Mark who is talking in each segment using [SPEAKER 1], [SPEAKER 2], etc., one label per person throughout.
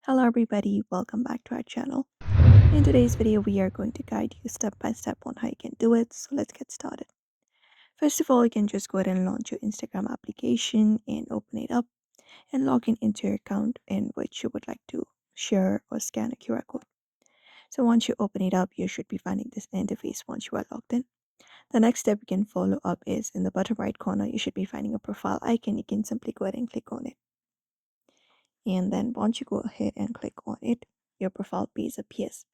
[SPEAKER 1] Hello everybody, welcome back to our channel. In today's video, we are going to guide you step by step on how you can do it. So let's get started. First of all, you can just go ahead and launch your Instagram application and open it up and log in into your account in which you would like to share or scan a QR code. So once you open it up, you should be finding this interface once you are logged in. The next step you can follow up is in the bottom right corner, you should be finding a profile icon. You can simply go ahead and click on it. And then once you go ahead and click on it, your profile page appears.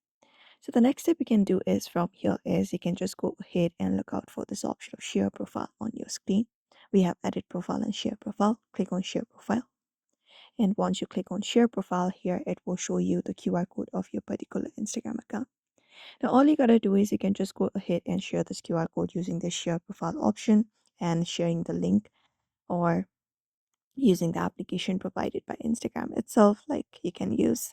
[SPEAKER 1] So the next step you can do is from here is you can just go ahead and look out for this option of share profile on your screen. We have edit profile and share profile. Click on share profile. And once you click on share profile here, it will show you the QR code of your particular Instagram account. Now all you gotta do is you can just go ahead and share this QR code using the share profile option and sharing the link or using the application provided by Instagram itself. Like you can use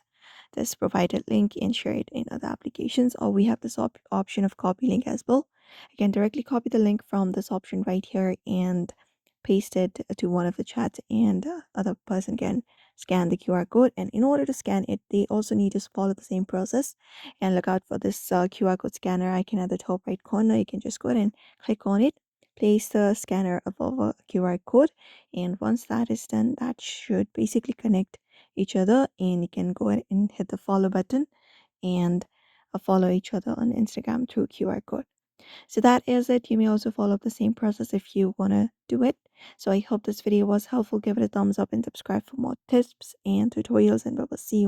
[SPEAKER 1] this provided link and share it in other applications, or we have this option of copy link as well. You can directly copy the link from this option right here and paste it to one of the chats, and other person can scan the QR code. And in order to scan it, they also need to follow the same process and look out for this QR code scanner icon at the top right corner. You can just go ahead and click on it, place the scanner above a QR code, and once that is done, that should basically connect each other, and you can go ahead and hit the follow button and follow each other on Instagram through QR code. So that is it. You may also follow the same process if you want to do it. So I hope this video was helpful. Give it a thumbs up and subscribe for more tips and tutorials, and we will see you